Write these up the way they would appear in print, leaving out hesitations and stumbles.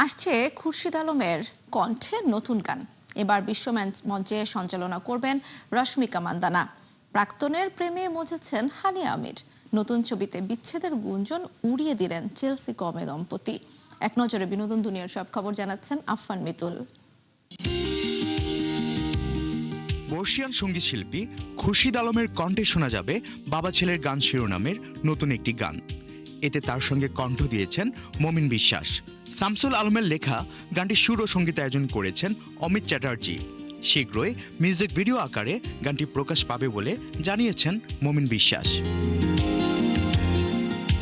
আসছে খুরশিদ আলমের কণ্ঠে নতুন গান। এবার বিশ্ব মঞ্চে সঞ্চালনা করবেন রশ্মিকা মান্দানা। প্রাক্তনের প্রেমে মজেছেন হানিয়া আমির। নতুন ছবিতে বিচ্ছেদের গুঞ্জন উড়িয়ে দিলেন চেলসি কমে দম্পতি। এক নজরে বিনোদন দুনিয়ার সব খবর জানাচ্ছেন আফফান মিতুল। বর্ষিয়ান সঙ্গীত শিল্পী খুরশিদ আলমের কণ্ঠে শোনা যাবে বাবা ছেলের গান শিরোনামের নতুন একটি গান। এতে তার সঙ্গে কণ্ঠ দিয়েছেন মমিন বিশ্বাস। শামসুল আলমের লেখা গানটির সুর ও সঙ্গীতায়োজন করেছেন অমিত চ্যাটার্জি। শীঘ্রই মিউজিক ভিডিও আকারে গানটি প্রকাশ পাবে বলে জানিয়েছেন মমিন বিশ্বাস।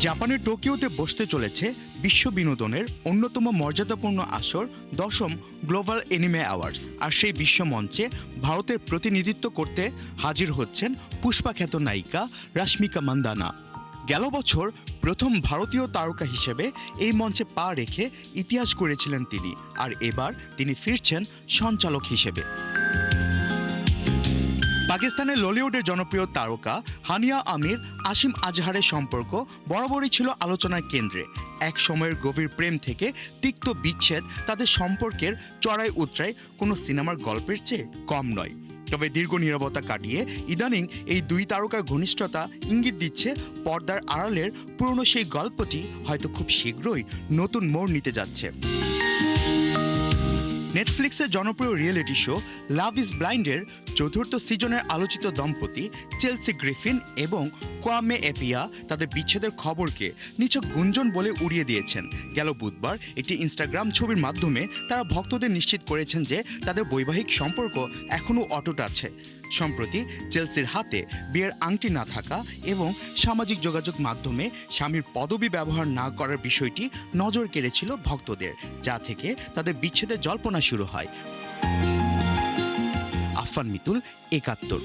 জাপানের টোকিওতে বসতে চলেছে বিশ্ব বিনোদনের অন্যতম মর্যাদাপূর্ণ আসর 10ম গ্লোবাল এনিমে অ্যাওয়ার্ডস। আর সেই বিশ্ব মঞ্চে ভারতের প্রতিনিধিত্ব করতে হাজির হচ্ছেন পুষ্পাখ্যাত নায়িকা রশ্মিকা মান্দানা। গেল বছর প্রথম ভারতীয় তারকা হিসেবে এই মঞ্চে পা রেখে ইতিহাস গড়েছিলেন তিনি, আর এবার তিনি ফিরছেন সঞ্চালক হিসেবে। পাকিস্তানের ললিউডের জনপ্রিয় তারকা হানিয়া আমির আসিম আজহারের সম্পর্ক বরাবরই ছিল আলোচনার কেন্দ্রে। এক সময়ের গভীর প্রেম থেকে তিক্ত বিচ্ছেদ তাদের সম্পর্কের চড়াই উতরাই কোনো সিনেমার গল্পের চেয়ে কম নয়। তবে দীর্ঘ নীরবতা কাটিয়ে ইদানিং এই দুই তারকার ঘনিষ্ঠতা ইঙ্গিত দিচ্ছে পর্দার আড়ালের পুরনো সেই গল্পটি হয়তো খুব শীঘ্রই নতুন মোড় নিতে যাচ্ছে। নেটফ্লিক্সের জনপ্রিয় রিয়েলিটি শো লাভ ইজ ব্লাইন্ডের চতুর্থ সিজনের আলোচিত দম্পতি চেলসি গ্রিফিন এবং কোয়ামে এপিয়া তাদের বিচ্ছেদের খবরকে নিছক গুঞ্জন বলে উড়িয়ে দিয়েছেন। গেল বুধবার একটি ইনস্টাগ্রাম ছবির মাধ্যমে তারা ভক্তদের নিশ্চিত করেছেন যে তাদের বৈবাহিক সম্পর্ক এখনও অটুট আছে। সম্প্রতি চেলসির হাতে বিয়ের আংটি না থাকা এবং সামাজিক যোগাযোগ মাধ্যমে স্বামীর পদবি ব্যবহার না করার বিষয়টি নজর কেড়েছিল ভক্তদের, যা থেকে তাদের বিচ্ছেদের জল্পনা শুরু হয়। আফফান মিতুল, ৭১।